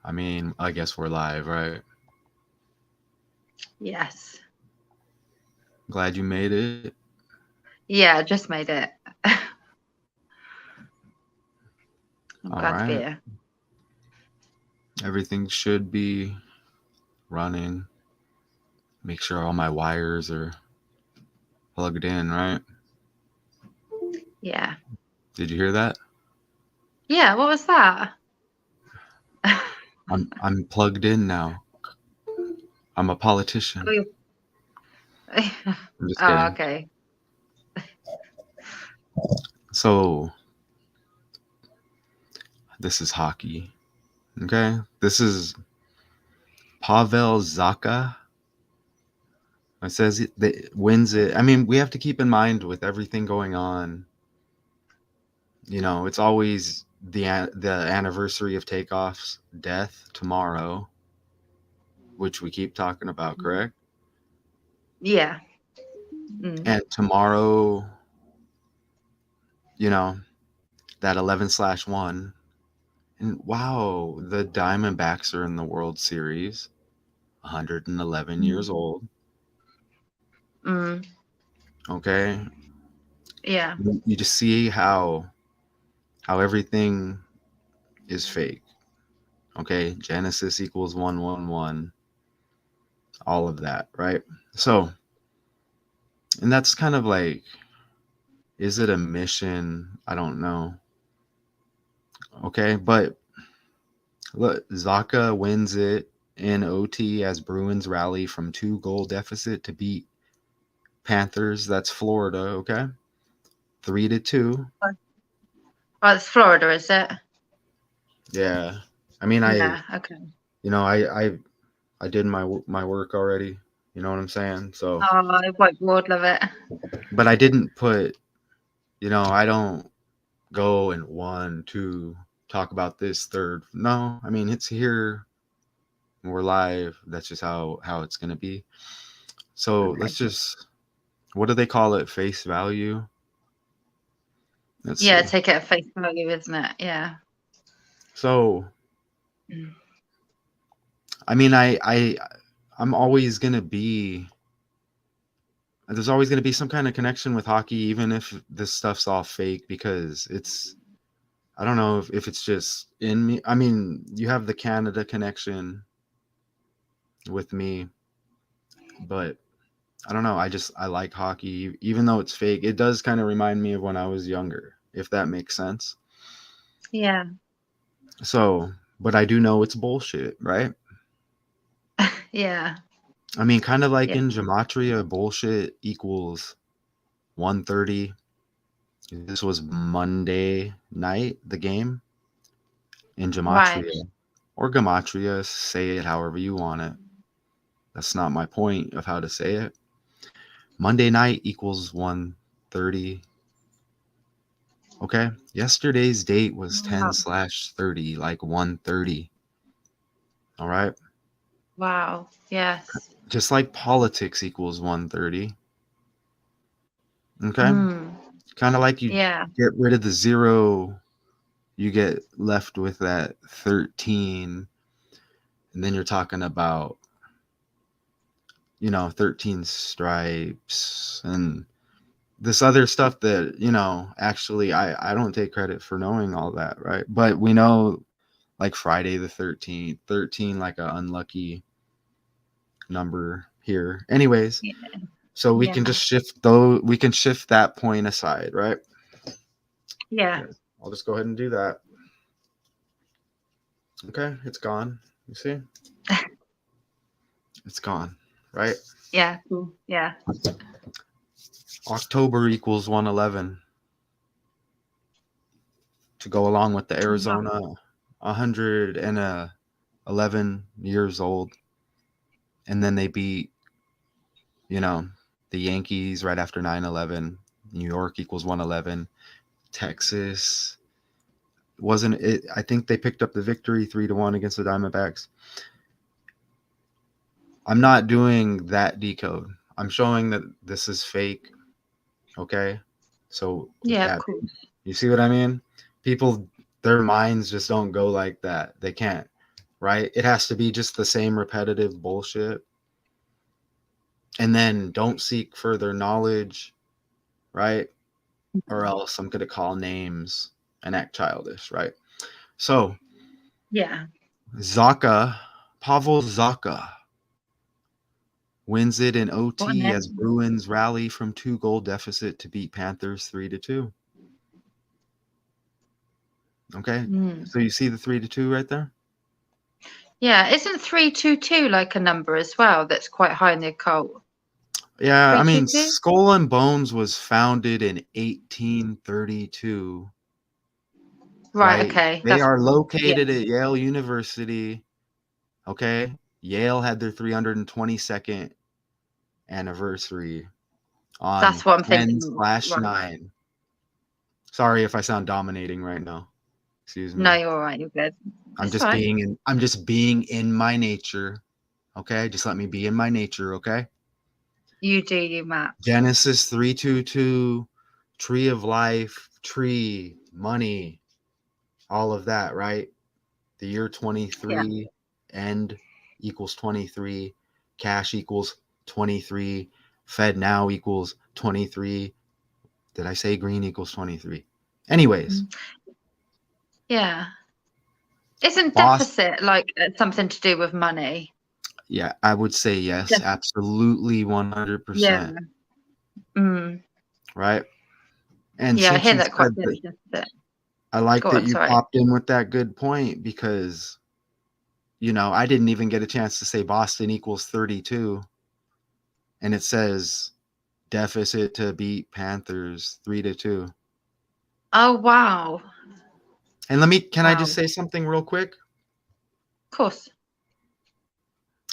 I mean, I guess we're live, right? Yes. Glad you made it. Yeah, I just made it. I'm All glad to be right. here. Everything should be running. Make sure all my wires are plugged in, right? Yeah. Did you hear that? Yeah, what was that? I'm plugged in now. I'm a politician. Oh, I'm just oh, kidding. okay. So, this is hockey. Okay? This is Pavel Zacha. It says that wins it. I mean, we have to keep in mind with everything going on, it's always the anniversary of Takeoff's death tomorrow, which we keep talking about, correct? Yeah. Mm. And tomorrow, you know, that 11/1, and wow, the Diamondbacks are in the World Series, 111 years Mm. old. Mm. Okay, Yeah. you just see how everything is fake. Okay, Genesis equals 111, all of that, right? So, and that's kind of like, is it a mission? I don't know. Okay, but look, Zacha wins it in OT as Bruins rally from 2-goal deficit to beat Panthers. That's Florida. Okay, 3-2. Oh, it's Florida, is it? Yeah, I mean, Yeah, okay. you know, I did my work already. You know what I'm saying? So, Oh, I whiteboard love it. but I didn't put. I don't go and one, two, talk about this third. No, I mean it's here. We're live. That's just how it's gonna be. So let's Okay. just, what do they call it? Face value. Let's Yeah, see. take it at face value, isn't it? Yeah. So Mm. I mean, I'm always gonna be. There's always gonna be some kind of connection with hockey, even if this stuff's all fake, because it's. I don't know if it's just in me. I mean, you have the Canada connection with me, but I don't know. I like hockey, even though it's fake. It does kind of remind me of when I was younger, if that makes sense. Yeah. So, but I do know it's bullshit, right? Yeah. I mean, kind of like Yeah. in gematria, bullshit equals 130. This was Monday night, the game in Right. gematria or gematria. Say it however you want it. That's not my point of how to say it. Monday night equals 130. Okay. Yesterday's date was 10 Wow. slash 30, like 130. All right. Wow. Yes. Just like politics equals 130. Okay. Mm. Kind of like you Yeah. get rid of the zero, you get left with that 13. And then you're talking about, 13 stripes and this other stuff that, actually I don't take credit for knowing all that. Right. But we know like Friday the 13th, 13, like a unlucky number here. Anyways, Yeah. so we can Yeah. just shift though. We can shift that point aside, right? Yeah. Here, I'll just go ahead and do that. Okay, it's gone. You see, it's gone, right? Yeah. Cool. Yeah. October equals 111 to go along with the Wow. Arizona 111 years old, and then they beat, you know, the Yankees right after 9/11. New York equals 111. Texas wasn't it? I think they picked up the victory 3-1 against the Diamondbacks. I'm not doing that decode. I'm showing that this is fake. Okay. So with Yeah, that, cool. you see what I mean? People, their minds just don't go like that. They can't. right? It has to be just the same repetitive bullshit. And then don't seek further knowledge, right? Or else I'm going to call names and act childish, right? So, Yeah. Zacha, Pavel Zacha, wins it in What a OT as name. Bruins rally from 2-goal deficit to beat Panthers 3-2. Okay, Mm. so you see the 3-2 right there? Yeah, isn't 322 like a number as well that's quite high in the occult? Yeah, I mean, 322? Skull and Bones was founded in 1832, Right, right? okay. They That's are yeah, located at Yale University. Okay, Yale had their 322nd anniversary on that's what I'm 10 thinking. slash Right. 9. Sorry if I sound dominating right now. Excuse No, me. you're all right, you're good. I'm It's just all right. being in I'm just being in my nature. Okay? Just let me be in my nature, okay? You do you, Matt. Genesis 3:22, tree of life, tree, money, all of that, right? The year Yeah. 23 end equals 23, cash equals 23, Fed now equals 23. Did I say green equals 23? Anyways, Mm. Yeah. Isn't boss, deficit like something to do with money? yeah, I would say yes, Def- absolutely yeah. 100%, Mm. right? And Yeah, I since hear you that quite a said bit that, with deficit. I like Go that on, you sorry. popped in with that good point because, I didn't even get a chance to say Boston equals 32, and it says deficit to beat Panthers 3-2. Oh wow. And can I Wow. just say something real quick? Of course.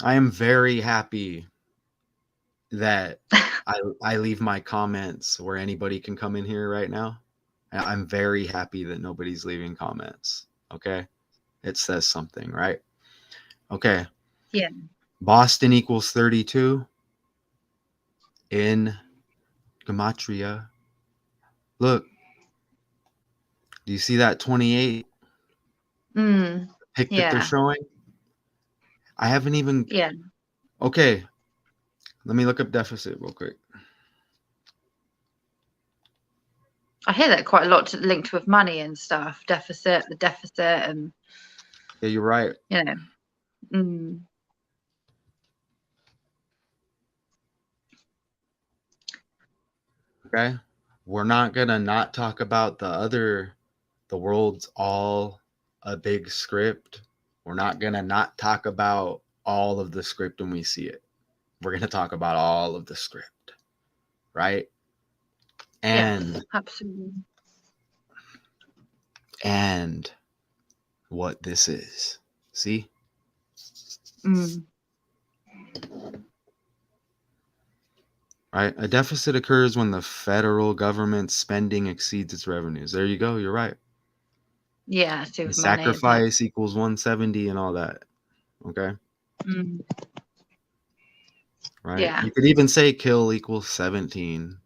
I am very happy that I leave my comments where anybody can come in here right now. I'm very happy that nobody's leaving comments. Okay. It says something, right? Okay. Yeah. Boston equals 32 in Gematria. Look, do you see that 28 Mm. pick that they're Yeah. showing? I haven't even. Yeah. Okay. Let me look up deficit real quick. I hear that quite a lot linked with money and stuff. Deficit, the deficit, and Yeah, you're right. you know. Mm. Okay. We're not going to not talk about the world's all a big script. We're not going to not talk about all of the script when we see it. We're going to talk about all of the script, right? Yes, And absolutely. and what this is. See? Mm. Right? A deficit occurs when the federal government's spending exceeds its revenues. There you go. You're right. Yeah, it's to do The with money, isn't it? sacrifice equals 170 and all that. Okay? Mm. Right? Yeah. You could even say kill equals 17.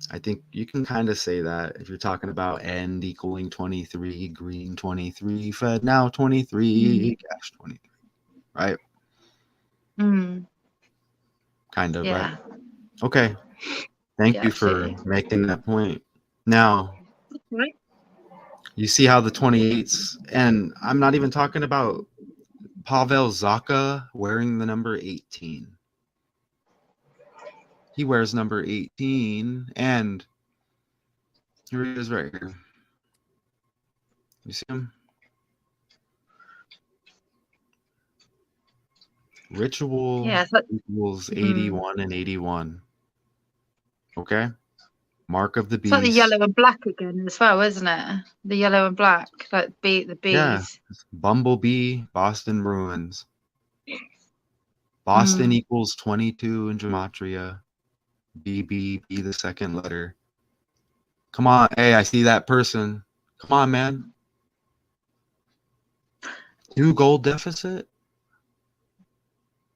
I think you can kind of say that if you're talking about end equaling 23, green 23, Fed now 23, Mm. cash 23, right? Mm. Kind of, right? Yeah. Okay. Thank Yeah, you for absolutely. making that point. Now, Right. you see how the 28s, and I'm not even talking about Pavel Zacha wearing the number 18. He wears number 18, and here he is right here. You see him? Ritual Yeah, it's like equals mm. 81 and 81. Okay? Mark of the It's like the beast. yellow and black again as well, isn't it? The yellow and black, like the Yeah. bees. Bumblebee, Boston Bruins. Boston Mm. equals 22 in gematria. B, the second letter. Come on. Hey, I see that person. Come on, man. 2-goal deficit?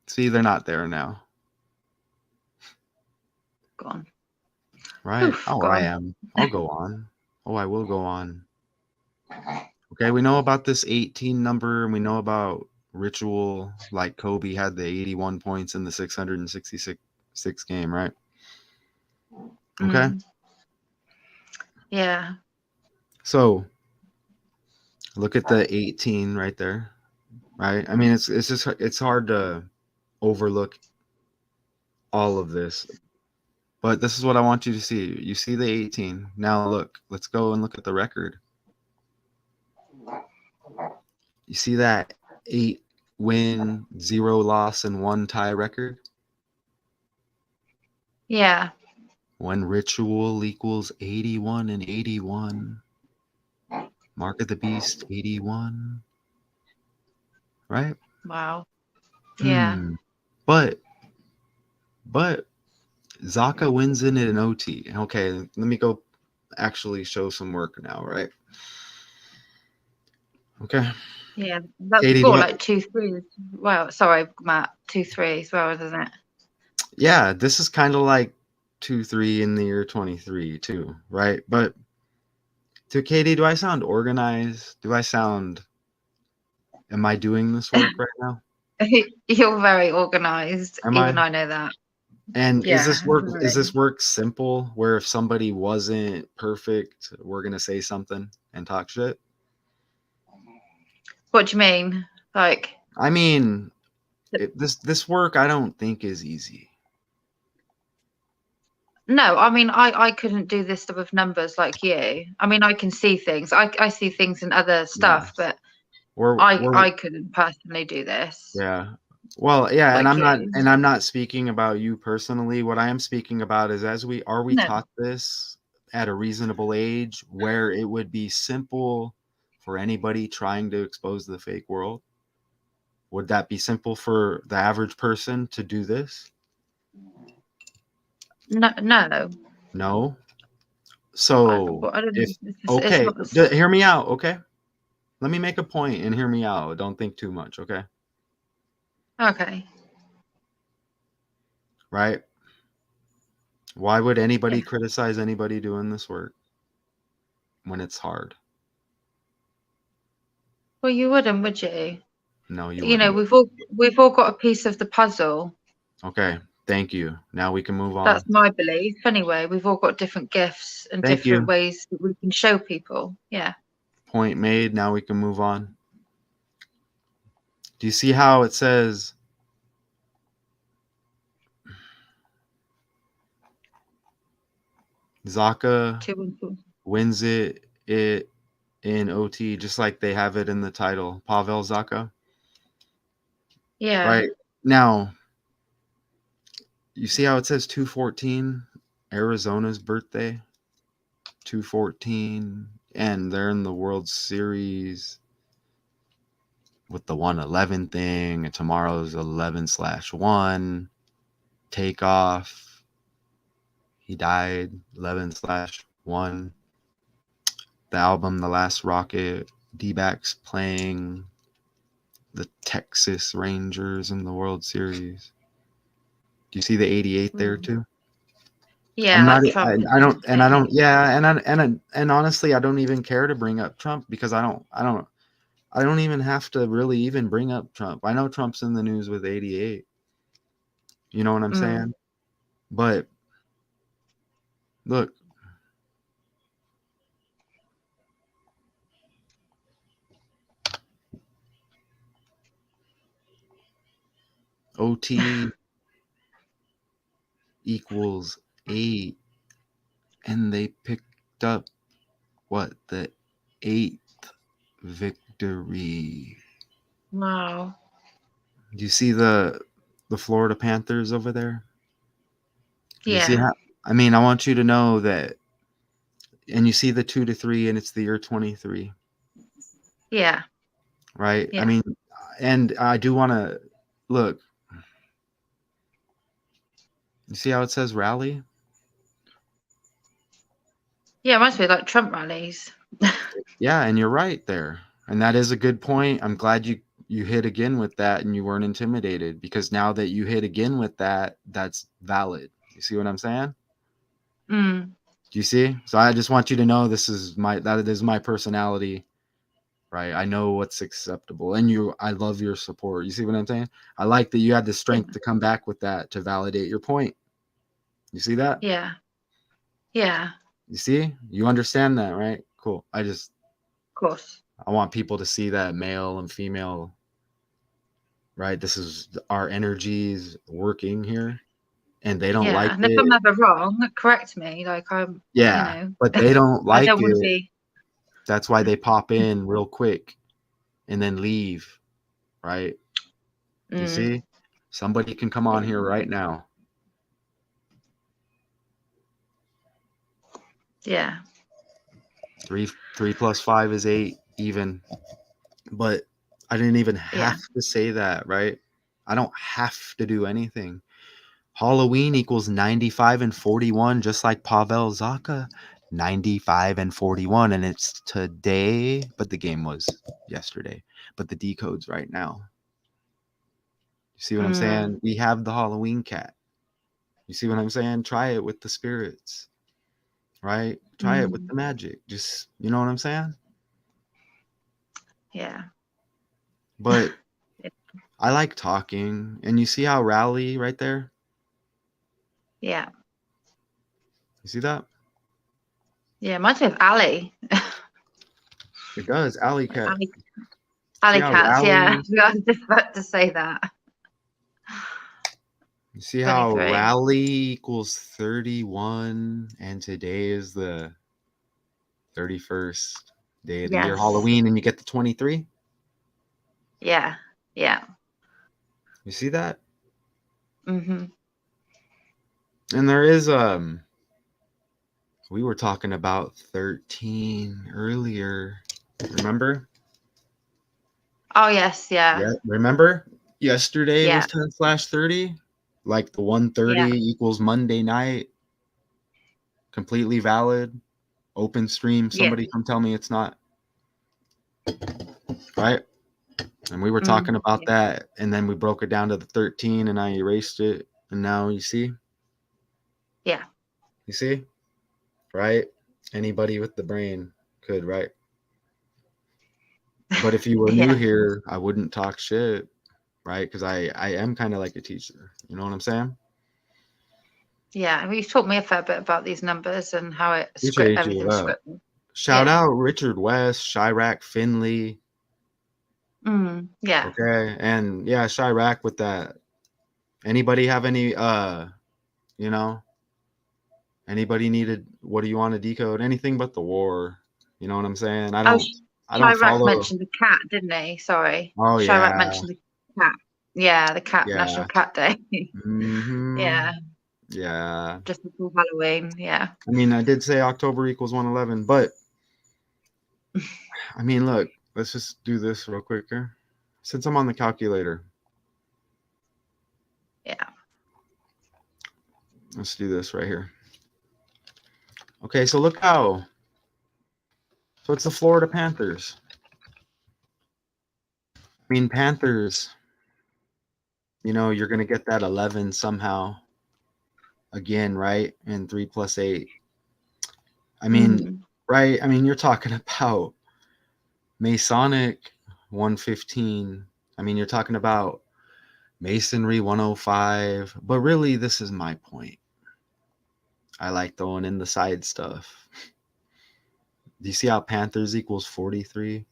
See, they're not there now. Gone. Right? Oof, Oh, I gone. am. I'll go on. Oh, I will go on. Okay, we know about this 18 number, and we know about ritual, like Kobe had the 81 points in the 666 game, right? Okay. Mm. Yeah. So look at the 18 right there, right? I mean, it's just it's hard to overlook all of this, but this is what I want you to see. You see the 18. Now look, let's go and look at the record. You see that 8 win, 0 loss, and 1 tie record? Yeah. When ritual equals 81 and 81, Mark of the Beast 81, right? Wow. Yeah. Hmm. But Zacha wins in an OT. Okay, let me go actually show some work now, right? Okay. Yeah. That's Katie, before like 2-3. Well, sorry, Matt. 2-3 as well, doesn't it? yeah, this is kind of like 2-3 in the year 23 too, right? But to Katie, do I sound organized? Am I doing this work right now? You're very organized. Am Even I? I know that. And Yeah. is Very. this work simple where if somebody wasn't perfect, we're gonna say something and talk shit? What do you mean? Like, I mean, this work I don't think is easy. no, I mean, I couldn't do this stuff with numbers like you. I mean, I can see things. I see things in other stuff, Yes. but We're I couldn't personally do this yeah. Well, yeah, and like you. I'm not speaking about you personally. What I am speaking about is as we No, taught this at a reasonable age where it would be simple for anybody trying to expose the fake world. Would that be simple for the average person to do this? no, no. No. Well, So I don't if know. It's okay, not. hear me out, okay? Let me make a point and hear me out. Don't think too much, okay? Okay. Right? Why would anybody Yeah. criticize anybody doing this work when it's hard? Well, you wouldn't, would you? No, you You know, wouldn't. we've all got a piece of the puzzle. Okay, thank you. Now we can move That's on. my belief. Anyway, we've all got different gifts and Thank different you. ways that we can show people. Yeah. Point made. Now we can move on. Do you see how it says Zacha 2 and 2. wins it in OT just like they have it in the title? Pavel Zacha? Yeah. Right. Now, you see how it says 214, Arizona's birthday? 214, and they're in the World Series with the 111 thing, and tomorrow's 11/1 takeoff. He died 11/1. The album The Last Rocket, D-backs playing the Texas Rangers in the World Series. Do you see the 88 there Mm. too? Yeah, I'm not. like Trump I don't. And I saying. don't. Yeah. And honestly, I don't even care to bring up Trump because I don't even have to really even bring up Trump. I know Trump's in the news with 88. You know what I'm Mm. saying? But look, OT equals 8, and they picked up what, the 8th victory. Wow. Do you see the Florida Panthers over there? Do you see Yeah. how? I mean, I want you to know that, and you see the 2-3, and it's the year 23, Yeah. right? I Yeah. mean, and I do want to look. You see how it says rally? Yeah, it must be like Trump rallies. Yeah, and you're right there. And that is a good point. I'm glad you hit again with that and you weren't intimidated because now that you hit again with that, that's valid. You see what I'm saying? Mm. Do you see? So I just want you to know that is my personality right? I know what's acceptable, and I love your support. You see what I'm saying? I like that you had the strength to come back with that to validate your point. You see that? Yeah. Yeah. You see? You understand that, right? Cool. Of course. I want people to see that male and female, right? This is our energies working here, and they don't Yeah. like And if I'm it. ever wrong, correct me. Like I'm, Yeah, but they don't I like don't want to it. be. That's why they pop in real quick and then leave, right? You Mm, see? Somebody can come on here right now. yeah. 3 plus 5 is 8 even. But I didn't even Yeah. have to say that, right? I don't have to do anything. Halloween equals 95 and 41, just like Pavel Zacha. 95 and 41, and it's today, but the game was yesterday. But the decode's right now. You see what I'm Mm, saying? We have the Halloween cat. You see what I'm saying? Try it with the spirits, right? Try it with mm, the magic. Just, you know what I'm saying? yeah. But I like talking. And you see how rally right there? Yeah. You see that? Yeah. Reminds me of Ali. It does. Alley cat. Ali, See Ali how cats. Yeah. rally? I was just about to say that. You see how 23. rally equals 31, and today is the 31st day of the year, Yes. Halloween, and you get the 23? Yeah. Yeah. You see that? Mm-hmm. And there is we were talking about 13 earlier. Remember? Oh yes. Yeah. Yeah, remember? Yesterday Yeah. was 10/30. Like the Yeah. 1:30 equals Monday night. Completely valid. Open stream. Yeah. Somebody come tell me it's not. Right? And we were talking about Yeah. that, and then we broke it down to the 13, and I erased it. And now you see? Yeah. You see? Right? Anybody with the brain could, right? But if you were new Yeah. here, I wouldn't talk shit, right? Because I am kind of like a teacher. You know what I'm saying? Yeah. Well, you've taught me a fair bit about these numbers and how Appreciate you. everything's scripted. Shout Yeah. out Richard West, Chirac Finley. Yeah. Okay. And yeah, Chirac with that. Anybody have any you know, anybody needed what do you want to decode? Anything but the war. You know what I'm saying? Oh, I don't Chirac follow. mentioned the cat, didn't he? Sorry. Oh Chirac yeah. mentioned the cat. Yeah, the cat, National Yeah. Cat Day. Mhm. Yeah. Yeah. Just before Halloween. Yeah. I mean, I did say October equals 111, but I mean, look, let's just do this real quick here. Since I'm on the calculator, Yeah. let's do this right here. Okay, so look how. So it's the Florida Panthers. I mean, Panthers, you know, you're going to get that 11 somehow again, right? And 3 plus 8. I mean, Mm. right? I mean, you're talking about Masonic 115. I mean, you're talking about Masonry 105. But really, this is my point. I like throwing in the side stuff. Do you see how Panthers equals 43?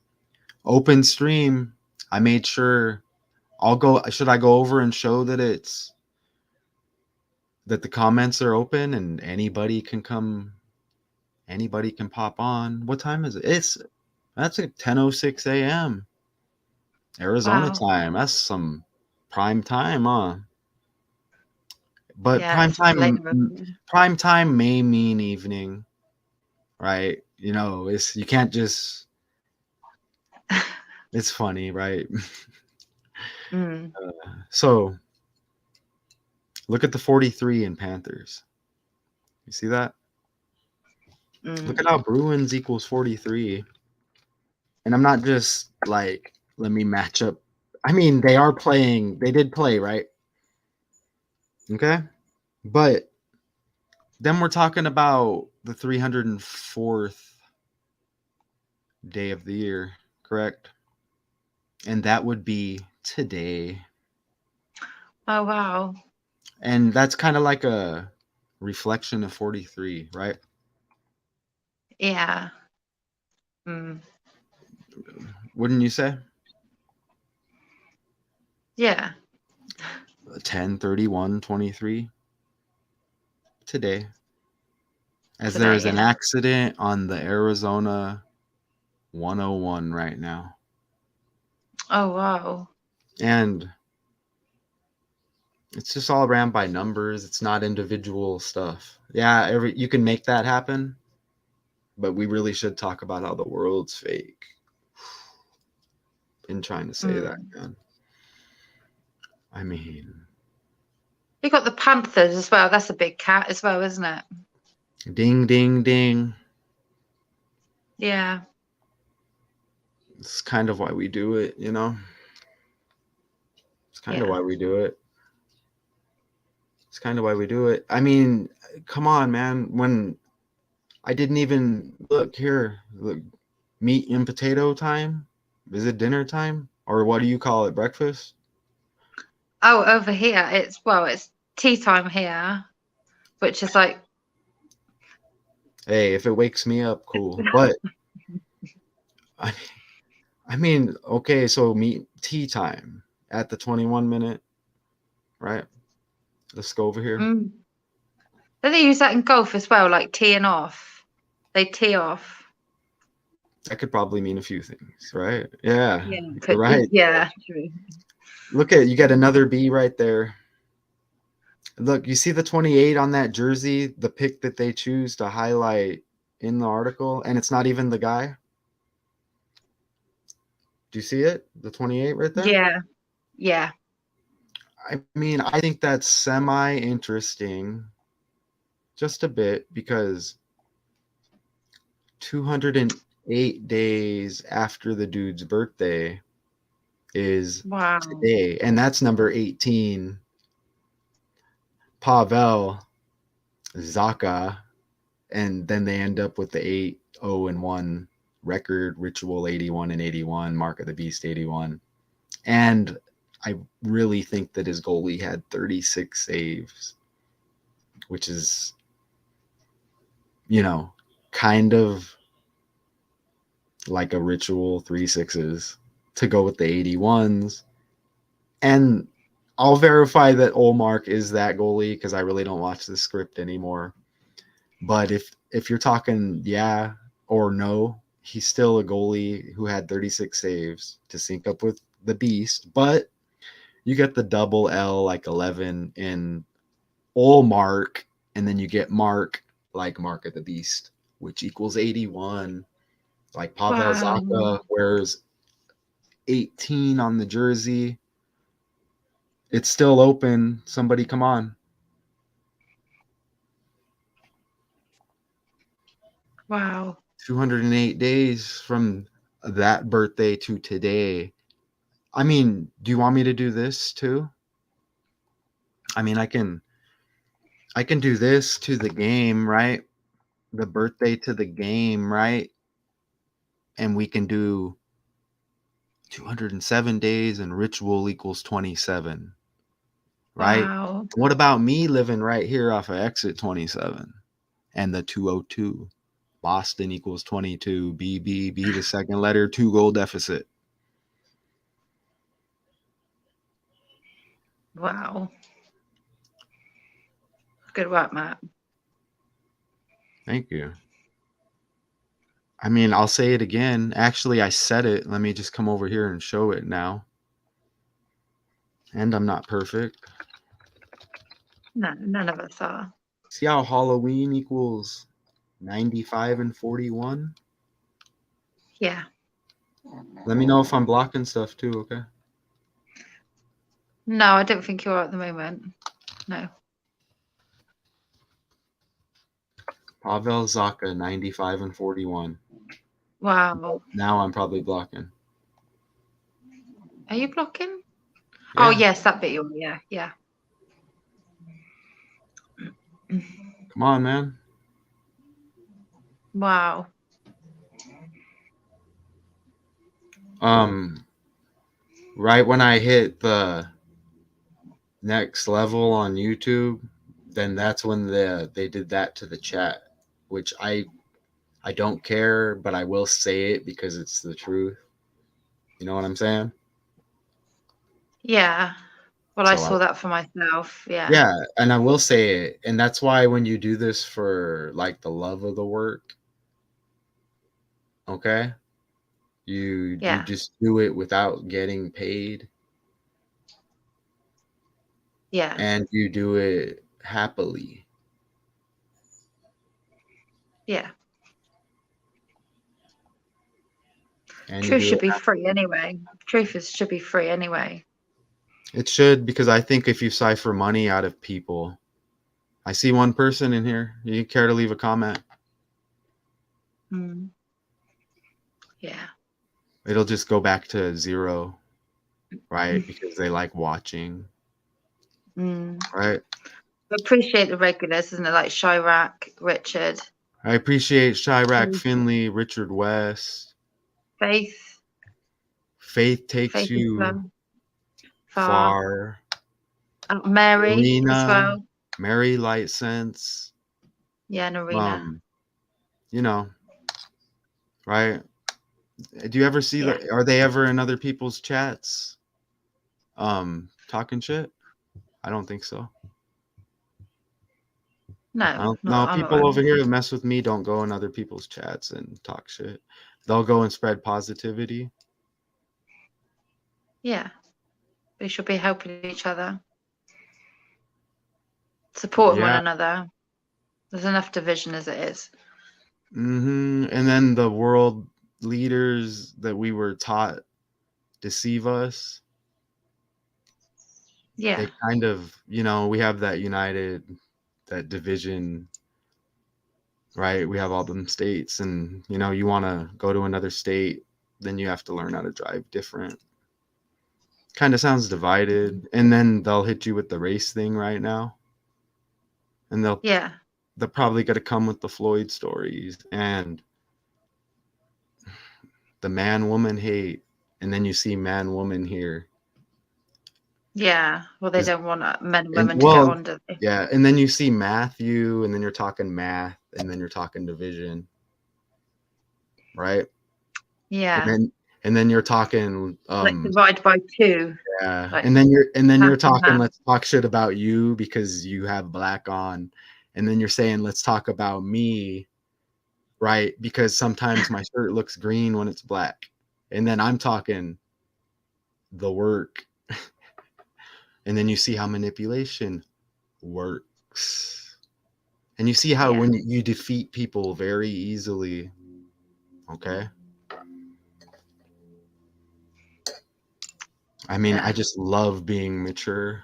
Open stream. I made sure should I go over and show that that the comments are open and anybody can pop on. What time is it? That's at 10:06 a.m. Arizona Wow. time. That's some prime time, huh? But Yeah, it's later. prime time may mean evening, right? You know, you can't just it's funny, right? Mm. So look at the 43 in Panthers. You see that? Look at Mm. how Bruins equals 43. And I'm not just like, let me match up. I mean, they did play, right? Okay. But then we're talking about the 304th day of the year. correct? And that would be today. Oh wow. And that's kind of like a reflection of 43, right? Yeah. Mm. Wouldn't you say? Yeah. 10/31/23 today. As there Today, is an yeah. accident on the Arizona 101 right now. Oh wow. And it's just all ran by numbers. It's not individual stuff. Yeah, you can make that happen, but we really should talk about how the world's fake. In trying to say that, Mm. man. I mean, You got the Panthers as well. That's a big cat as well, isn't it? ding, ding, ding. Yeah. It's kind of why we do it, you know? It's kind of Yeah. why we do it. It's kind of why we do it. I mean, come on, man. When I didn't even look here, look, meat and potato time? Is it dinner time? Or what do you call it? Breakfast? Oh, over here it's tea time here, which is like Hey, if it wakes me up, cool. But I, I mean, okay, so meet tea time at the 21-minute, right? Let's go over here. mm. Don't they use that in golf as well, like teeing off? They tee off. That could probably mean a few things, right? Yeah, Yeah. you're right. Yeah, true. Look at you got another B right there. Look, you see the 28 on that jersey, the pick that they choose to highlight in the article, and it's not even the guy. Do you see it? The 28 right there? Yeah. Yeah. I mean, I think that's semi interesting just a bit because 208 days after the dude's birthday is Wow. today, and that's number 18. Pavel Zacha, and then they end up with the 8-0-1 record, Ritual 81 and 81, Mark of the Beast 81. And I really think that his goalie had 36 saves, which is, you know, kind of like a Ritual 3 6s to go with the 81s. And I'll verify that Olmark is that goalie because I really don't watch the script anymore. But if you're talking yeah or no, he's still a goalie who had 36 saves to sync up with the beast. But you get the double L like 11 in Olmark, and then you get Mark like Mark of the Beast, which equals 81. Like Pavel Wow. Zacha wears 18 on the jersey. It's still open. Somebody come on. Wow. 208 days from that birthday to today. I mean, do you want me to do this too? I mean, I can do this to the game, right? The birthday to the game, right? And we can do 207 days and ritual equals 27, right? Wow. What about me living right here off of exit 27 and the 202? Boston equals 22. B, the second letter, 2 goal deficit. Wow. Good work, Matt. Thank you. I mean, I'll say it again. Actually, I said it. Let me just come over here and show it now. And I'm not perfect. No, none of us are. See how Halloween equals 95 and 41? Yeah. Let me know if I'm blocking stuff too, okay? No, I don't think you are at the moment. No. Pavel Zacha, 95 and 41. Wow. Now I'm probably blocking. Are you blocking? Oh, Yeah, yes, that bit you are. Yeah. Yeah. come on, man. Wow. Um, right when I hit the next level on YouTube, then that's when they did that to the chat, which I don't care, but I will say it because it's the truth. You know what I'm saying? Yeah. Well, I So I saw that for myself. Yeah. yeah, and I will say it, and that's why when you do this for like the love of the work, okay, you Yeah. just do it without getting paid, Yeah. and you do it happily, Yeah. and you Truth do should it. be free anyway. Should be free anyway. It should, because I think if you cipher money out of people, I see one person in here. You care to leave a comment? Mm. Yeah. It'll just go back to zero, right? Because they like watching, Mm. right? I appreciate the regulars, isn't it? Like Chirac, Richard, I appreciate Chirac Faith, Finley, Richard West. Faith, Faith takes Faith as you well. Far. far. Mary as Arena, well. Mary Light Sense. Yeah, Narina. Um, you know, right? Do you ever see Yeah. the? Are they ever in other people's chats? Talking shit? I don't think so. I No, don't not know. I'm not People over on. here that mess with me don't go in other people's chats and talk shit. They'll go and spread positivity. Yeah. We should be helping each other, supporting one Yeah. another. There's enough division as it is. And then the world leaders that we were taught deceive us. Yeah. They kind of, we have that that division, right? We have all them states, and you want to go to another state, then you have to learn how to drive different. Kind of sounds divided, and then they'll hit you with the race thing right now, and Yeah. they're probably going to come with the Floyd stories and the man woman hate, and then you see man woman here. Yeah. Well, they Is don't want men and and women to get well, on, do they? yeah, and then you see Matthew, and then you're talking math, and then you're talking division, right? And Yeah. then you're talking Like divide by two. yeah, Like and then you're half and talking half. let's talk shit about you because you have black on, and then you're saying let's talk about me, right? Because sometimes my shirt looks green when it's black. And then I'm talking the work. And then you see how manipulation works. And you see how Yeah. when you defeat people very easily, okay? I mean, I Yeah. just love being mature.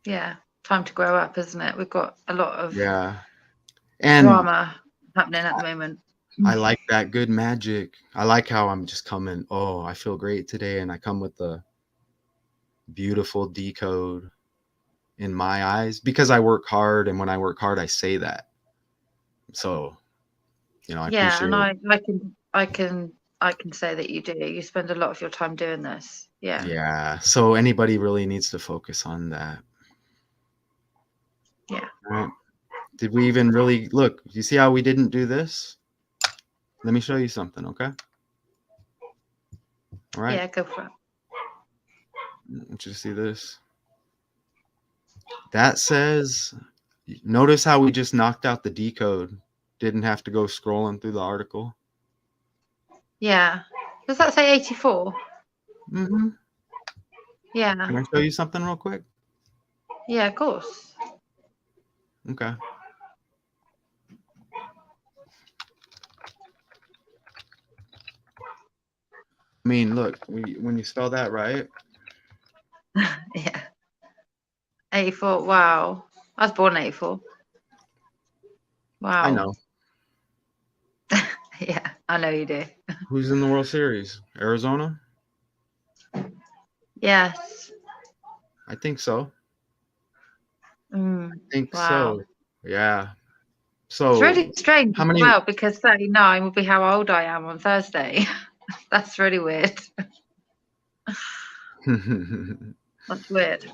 Yeah. Time to grow up, isn't it? We've got a lot of Yeah. And drama happening at the moment. I like that good magic. I like how I'm just coming, oh, I feel great today. And I come with the beautiful decode in my eyes because I work hard. And when I work hard, I say that. So, I Yeah, appreciate and it. I can say that you do. You spend a lot of your time doing this. Yeah. Yeah. So anybody really needs to focus on that. Yeah. Right? Did we even really look? You see how we didn't do this? Let me show you something, okay? All right. Yeah, go for it. I want you to see this. That says, notice how we just knocked out the decode. Didn't have to go scrolling through the article. Yeah. Does that say 84? Mm-hmm. Yeah. Can I show you something real quick? Yeah, of course. Okay. I mean, look, when you spell that right, Yeah. 84. Wow. I was born in 84. I Wow. know. Yeah, I know you do. Who's in the World Series? Arizona? Yes. I think so. Mm. I think Wow. so. Yeah. It's So really strange how as many? well because 39 will be how old I am on Thursday. That's really weird. That's weird.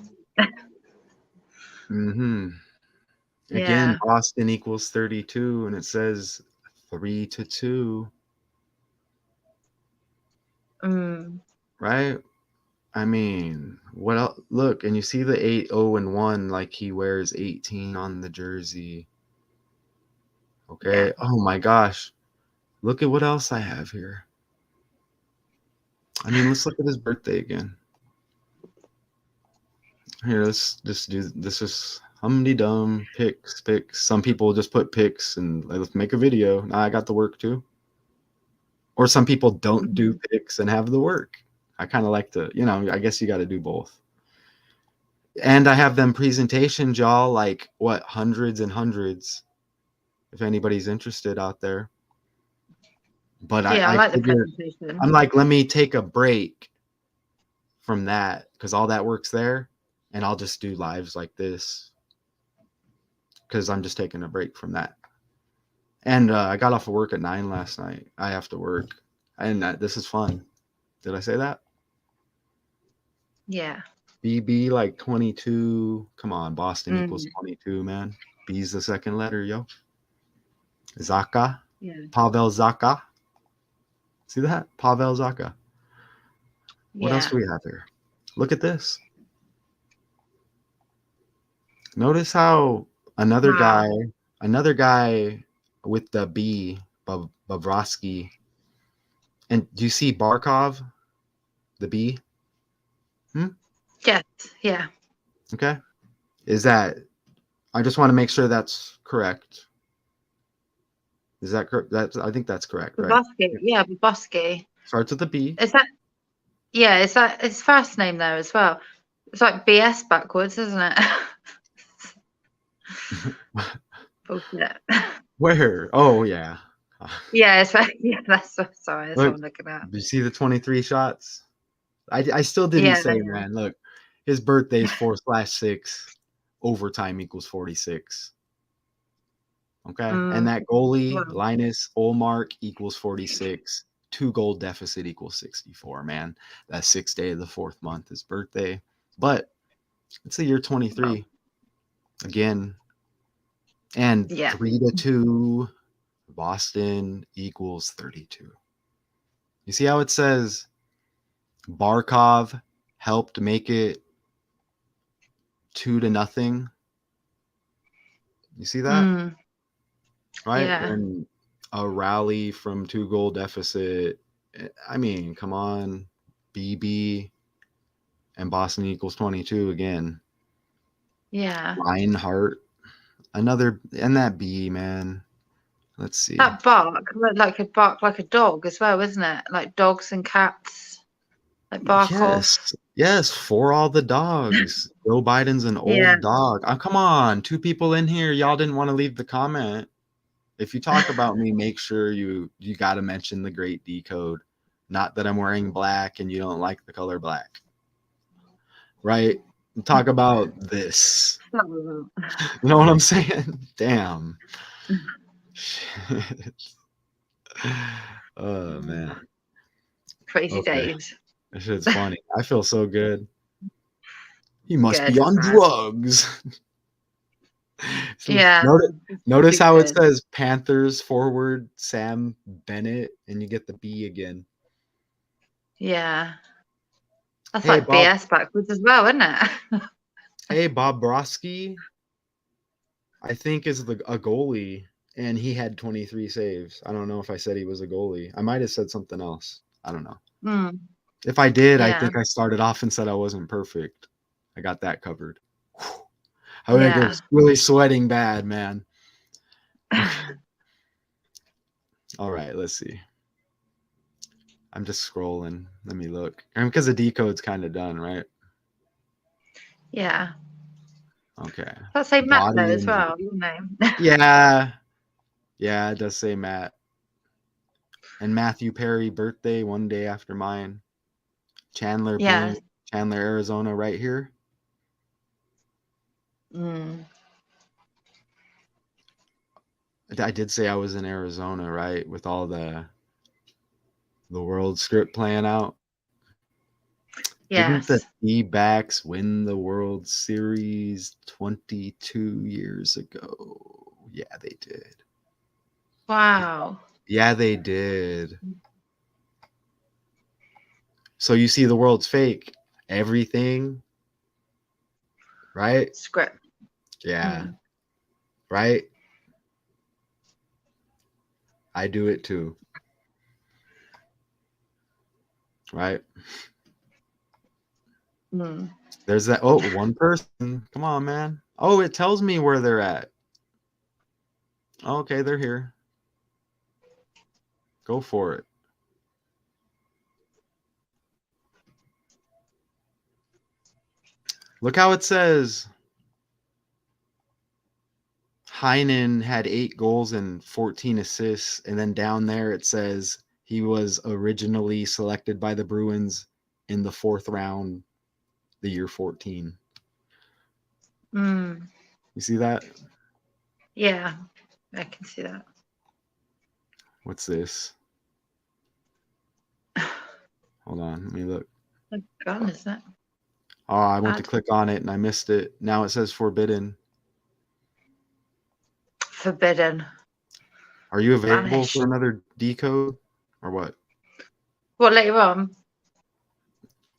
Mm-hmm. Again, Yeah. Boston equals 32, and it says 3-2, Mm. right? I mean, what else? Look, and you see the 8-0-1, like he wears 18 on the jersey. Yeah. Okay. Oh my gosh. Look at what else I have here. I mean, let's look at his birthday again. Here, let's just do this. Is humdy dum picks. Some people just put picks and let's make a video. Now I got the work too. Or some people don't do Mhm. picks and have the work. I kind of like to, I guess you got to do both. And I have them presentations, y'all, like what, hundreds and hundreds, if anybody's interested out there. But Yeah, I I like the figure, presentation. I'm like, let me take a break from that because all that work's there. And I'll just do lives like this because I'm just taking a break from that. And I got off of work at 9 last night. I have to work. And this is fun. Did I say that? Yeah. BB like 22. Come on, Boston equals Mm. 22, man. B's the second letter, yo. Zacha. Yeah. Pavel Zacha. See that? Pavel Zacha. What else Yeah. do we have here? Look at this. Notice how another Wow. guy, another guy with the B, Bobrovsky. And do you see Barkov, the B? Hmm? Yes. Yeah. Okay. Is that, I just want to make sure that's correct. Is that correct? I think that's correct, right? Bobovsky. Yeah, Bobovsky. Starts with the B. Is that yeah, is that his first name though as well? It's like BS backwards, isn't it? Bullshit. Where? Oh, yeah. Yeah, it's like, yeah, sorry, that's what Look, I'm looking at. do you see the 23 shots? I still didn't Yeah, say, man. Look, his birthday is 4/6. Overtime equals 46. Okay. And mm, that goalie, well, Linus Olmark, equals 46. 2 goal deficit equals 64, man. That 6th day of the 4th month, his birthday. But it's the year well, 23 again. And yeah. 3-2, Boston equals 32. You see how it says Barkov helped make it 2-0? You see that? Mm, Right? yeah. And a rally from 2 goal deficit. I mean, come on. BB and Boston equals 22 again. Yeah. Reinhardt, another, and that B, man. Let's see. That bark looked like a bark like a dog as well, isn't it? Like dogs and cats. Like bark off. Yes. Yes. For all the dogs. Joe Biden's an Yeah. old dog. Oh, come on. 2 people in here. Y'all didn't want to leave the comment. If you talk about me, make sure you got to mention the great decode. Not that I'm wearing black and you don't like the color black. Right? Talk about this. You know what I'm saying? Damn. Shit. Oh man. Crazy Okay. days. That shit's funny. I feel so good. He must Good, be I'm on glad. drugs. So Yeah. notice Be how it good. says Panthers forward Sam Bennett, and you get the B again. Yeah. That's Hey like Bob. BS backwards as well, isn't it? Hey Bob Broski, I think is a goalie, and he had 23 saves. I don't know if I said he was a goalie. I might have said something else. I don't know. Mm, If I did, I yeah. think I started off and said I wasn't perfect. I got that covered. Whew. I think I Yeah. was really sweating bad, man. Okay. All right, let's see. I'm just scrolling. Let me look. And because the decode's kind of done, right? Yeah. Okay. Let's say Matt though Body as and well, your name. yeah. Yeah, it does say Matt. And Matthew Perry birthday 1 day after mine. Chandler Yeah. Bing, Chandler, Arizona, right here. Mm. I did say I was in Arizona, right? With all the world script playing out. Didn't the Yes. D-backs win the World Series 22 years ago? Yeah, they did. Wow. Yeah, they did. So you see the world's fake. Everything, right? Script. Yeah, Mm. right? I do it too, right? Mm. There's that. Oh, one person. Come on, man. Oh, it tells me where they're at. Okay, they're here. Go for it. Look how it says Heinen had 8 goals and 14 assists. And then down there it says he was originally selected by the Bruins in the 4th round, the year 14. Mm. You see that? Yeah, I can see that. What's this? Hold on. Let me look. A gun, isn't it? Oh, I went to Ad. click on it and I missed it. Now it says forbidden. Forbidden. Are you available Spanish. for another decode or what? What, later on?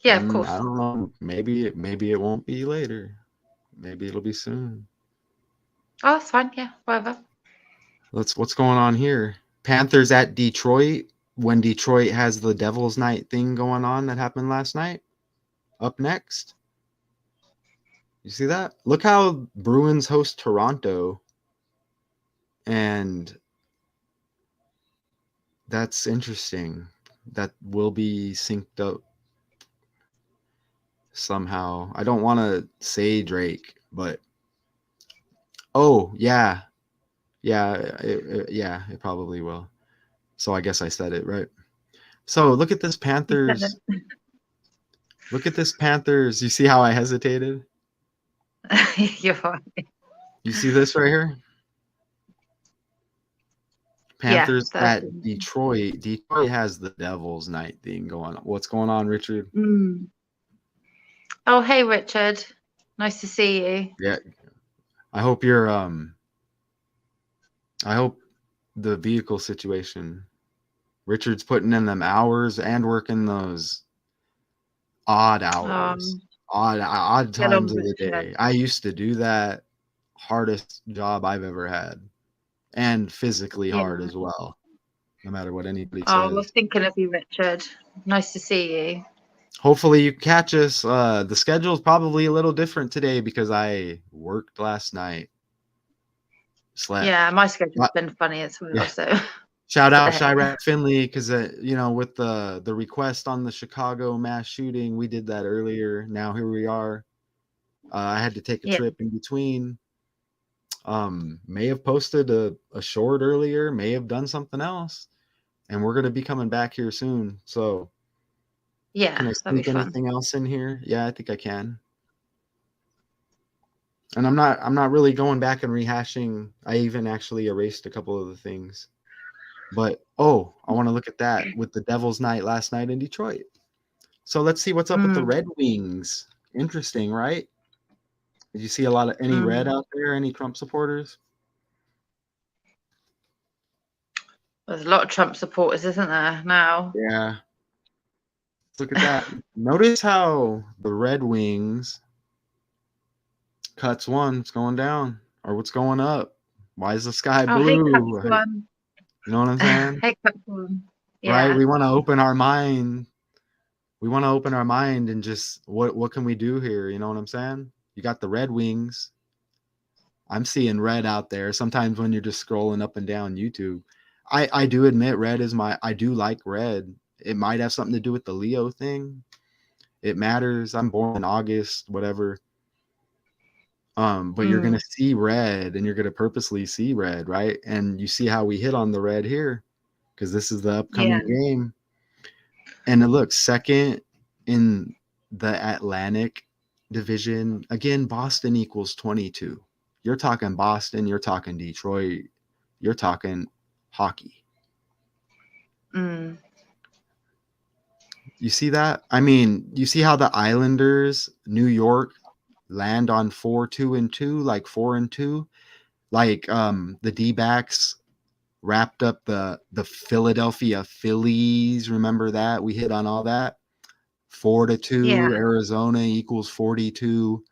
Yeah, of I course. don't know. Maybe it won't be later. Maybe it'll be soon. Oh, that's fine. Yeah, whatever. What's going on here? Panthers at Detroit when Detroit has the Devil's Night thing going on that happened last night. Up next. You see that? Look how Bruins host Toronto, and that's interesting. That will be synced up somehow. I don't want to say Drake, but oh yeah, it probably will. So I guess I said it right. So look at this You said Panthers. Look at this Panthers. You see how I hesitated? it. You're right. You see this right here? Yeah, Panthers that's. at Detroit. Detroit has the Devil's Night thing going on. What's going on, Richard? Mm. Oh, hey, Richard. Nice to see you. Yeah. I hope you're I hope the vehicle situation. Richard's putting in them hours and working those odd hours, Um, odd get times on, of the Richard. day. I used to do that. Hardest job I've ever had, and physically Yeah. hard as well. No matter what anybody Oh, I was says. thinking of you, Richard. Nice to see you. Hopefully you catch us. The schedule is probably a little different today because I worked last night, slept. Yeah, my schedule's But, been funny as well, yeah. so Shout out today. Chirac Finley because with the request on the Chicago mass shooting, we did that earlier. Now here we are. I had to take a Yeah, trip in between. May have posted a short earlier, may have done something else, and we're gonna be coming back here soon. So can yeah, I that'd be sneak fun. anything else in here? Yeah, I think I can. And I'm not really going back and rehashing. I even actually erased a couple of the things. But oh, I want to look at that with the Devil's Night last night in Detroit. So let's see what's up with the Mm, Red Wings. Interesting, right? Did you see a lot of any red mm. out there? Any Trump supporters? There's a lot of Trump supporters, isn't there, now? Yeah. Let's look at that. Notice how the Red Wings cuts one. It's going down, or what's going up? Why is the sky Oh, hey, Cups blue? one. You know what I'm saying? Hey, Cups one. Right? Yeah, We want to open our mind. We want to open our mind and just what can we do here? You know what I'm saying? You got the Red Wings. I'm seeing red out there. Sometimes when you're just scrolling up and down YouTube, I do admit red is I do like red. It might have something to do with the Leo thing. It matters. I'm born in August, whatever. But you're gonna mm, see red and you're gonna purposely see red, right? And you see how we hit on the red here because this is the yeah, upcoming game. And it looks second in the Atlantic division. Again, Boston equals 22. You're talking Boston, you're talking Detroit. You're talking hockey. Mm. You see that? I mean, you see how the Islanders, New York, land on 4-2-2, like 4-2, like the D-backs wrapped up the Philadelphia Phillies. Remember that? We hit on all that. 4-2, Yeah. Arizona equals 42.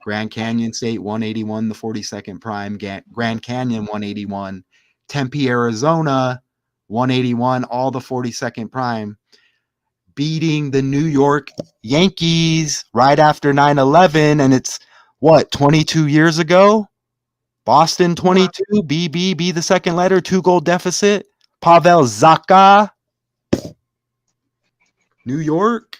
Grand Canyon State 181, the 42nd prime. Grand Canyon 181. Tempe, Arizona 181, all the 42nd prime. Beating the New York Yankees right after 9/11, and it's what, 22 years ago? Boston Wow. 22, be the second letter, 2-goal deficit. Pavel Zacha, New York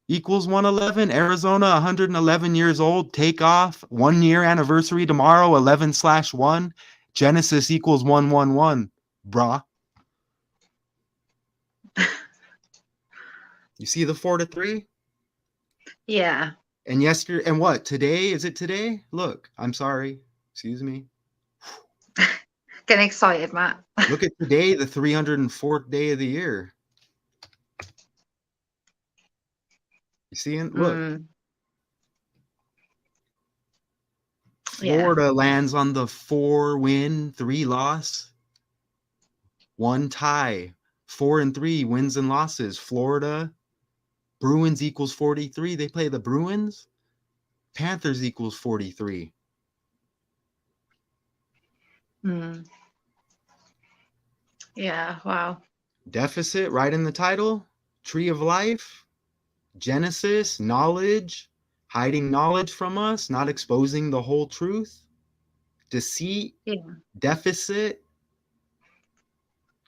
equals 111. Arizona, 111 years old, take off. 1 year anniversary tomorrow, 11/1. Genesis equals 111, brah. You see the 4-3? Yeah. And yesterday, and what? Today? Is it today? Look, I'm sorry. Excuse me. Getting excited, Matt. Look at today, the 304th day of the year. You see it? Look. Mm. Yeah. Florida lands on the 4-win, 3-loss, 1 tie. 4-3 wins and losses. Florida, Bruins equals 43. They play the Bruins. Panthers equals 43. Mm. Yeah. Wow. Deficit right in the title. Tree of Life. Genesis, knowledge, hiding knowledge from us, not exposing the whole truth. Deceit, Yeah. deficit,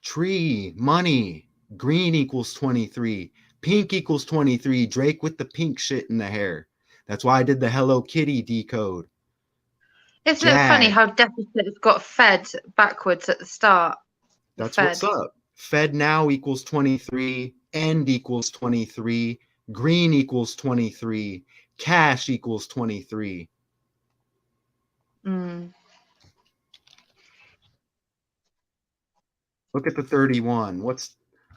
tree, money, green equals 23, pink equals 23, Drake with the pink shit in the hair. That's why I did the Hello Kitty decode. Isn't it funny Jag, how deficit's got fed backwards at the start? that's what's Fed. up. Fed now equals 23, end equals 23, green equals 23, cash equals 23. Mm. Look at the 31. What's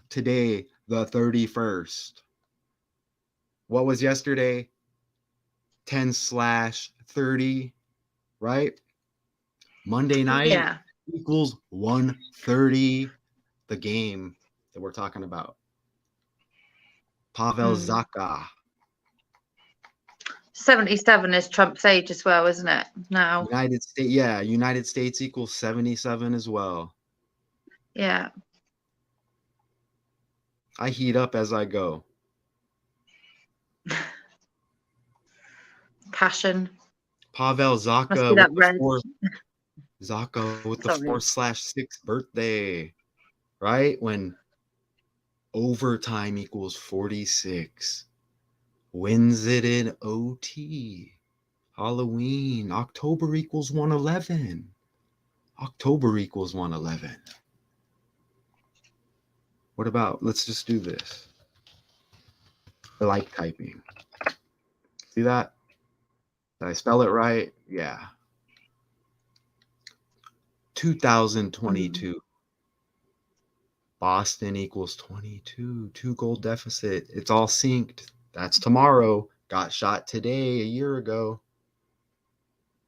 today? The 31st. What was yesterday? 10/30, right? Monday night Yeah. equals 130. The game that we're talking about. Pavel Mm. Zacha. 77 is Trump's age as well, isn't it? Now. United States, yeah, United States equals 77 as well. Yeah. I heat up as I go. Passion. Pavel Must be Zacha that with the red. four Zacha with the Sorry. 4/6 birthday, right? When overtime equals 46. Wins it in OT. Halloween. October equals 111. October equals 111. What about, let's just do this. I like typing. See that? Did I spell it right? Yeah. Mm. 2022. Boston equals 22. 2-goal deficit. It's all synced. That's tomorrow. Got shot today, a year ago.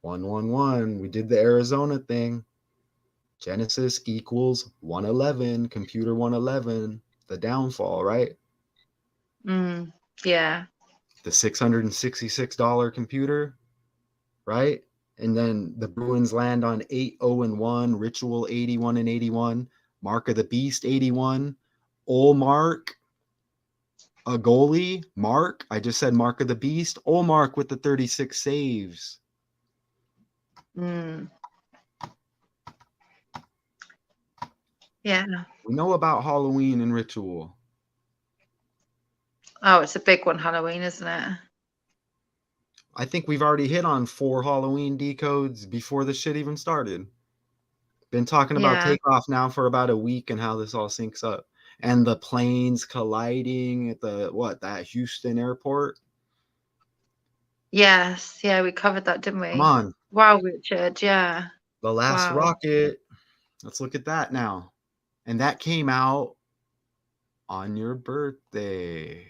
111. We did the Arizona thing. Genesis equals 111. Computer 111. The downfall, right? Mm. Yeah. The $666 computer, right? And then the Bruins land on 8-0-1, Ritual 81-81, Mark of the Beast 81, Olmark, a goalie, Mark. I just said Mark of the Beast. Olmark with the 36 saves. Mm. Yeah. We know about Halloween and Ritual. Oh, it's a big one, Halloween, isn't it? I think we've already hit on 4 Halloween decodes before this shit even started. Been talking about Yeah. takeoff now for about a week and how this all syncs up. And the planes colliding at that Houston airport. Yes. Yeah, we covered that, didn't Come we? on. Wow, Richard. Yeah. The last Wow. rocket. Let's look at that now. And that came out on your birthday.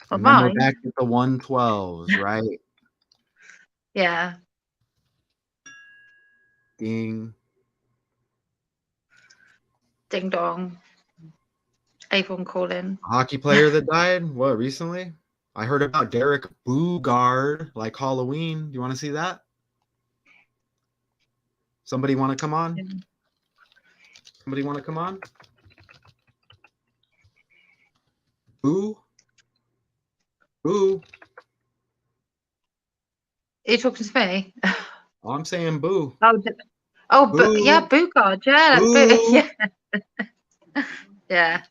Well, And then we're mine. back at the 112s, right? Yeah. Ding. Ding dong. Avon calling. A hockey player that died? What, recently? I heard about Derek Boogaard, like Halloween. Do you want to see that? Somebody want to come on? Somebody want to come on? Boo? Boo? Are you talking to me? Oh, I'm saying boo. Oh, but yeah, Boo. Bugard. Yeah, that's boo. Boo. Yeah, yeah,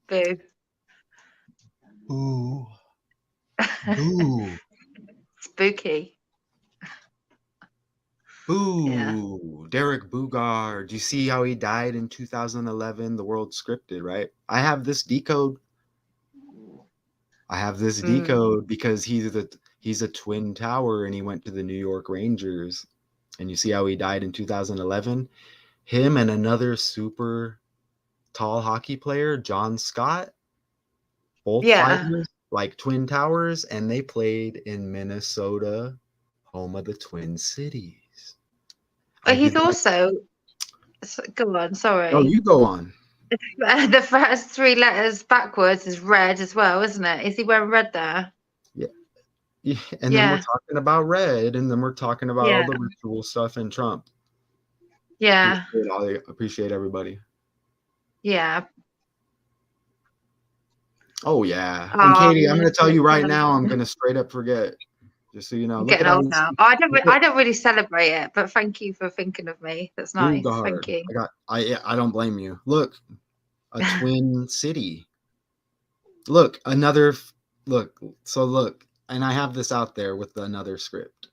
boo. Boo. Boo. Spooky. Yeah. Boo. Derek Boogaard. You see how he died in 2011? The world scripted, right? I have this decode. Because he's a twin tower and he went to the New York Rangers. And you see how he died in 2011? Him and another super tall hockey player, John Scott, both Yeah. fighters, like twin towers, and they played in Minnesota, home of the Twin Cities. But I he's did that. also. Go on. Oh, Sorry. you go on. The first three letters backwards is red as well, isn't it? Is he wearing red there? Yeah. Yeah. And then we're Yeah. talking about red, and then we're talking about all Yeah. the ritual stuff in Trump. Yeah. I appreciate everybody. Yeah. Oh yeah. And Oh, Katie, I'm yeah. gonna tell you right now, I'm gonna straight up forget. Just so you know. I'm Look getting at how old he's now. look at I don't really celebrate it, but thank you for thinking of me. That's nice. Thank Bugard. you. I don't blame you. Look, a twin city. Look, look, so look, and I have this out there with another script.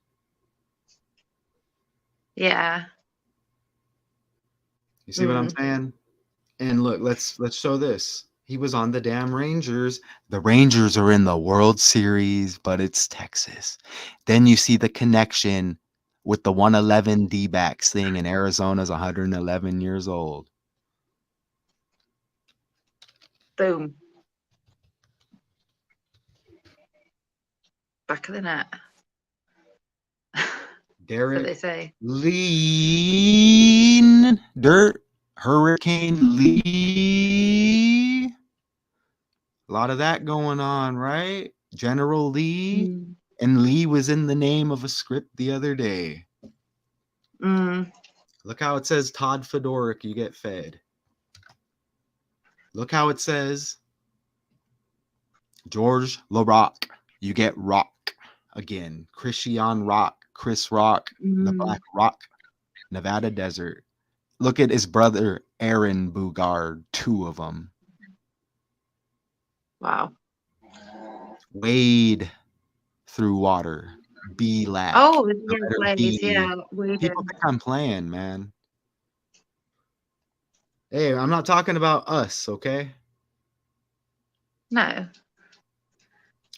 Yeah. You see what I'm saying? And look, let's show this. He was on the damn Rangers. The Rangers are in the World Series, but it's Texas. Then you see the connection with the 111 D-backs thing, and Arizona's 111 years old. Boom. Back of the net. That's what they Derek say. Lean Dirt Hurricane Lee. A lot of that going on, right? General Lee. Mm. And Lee was in the name of a script the other day. Mm. Look how it says Todd Fedoruk, you get fed. Look how it says George LaRock, you get rock again. Christian Rock, Chris Rock, the Black Rock, Nevada Desert. Look at his brother, Aaron Bugard, two of them. Wow. Wade through water. B-Lack. Oh, The yeah, letter Blaze. B. Yeah, weird. People think I'm playing, man. Hey, I'm not talking about us, okay? No.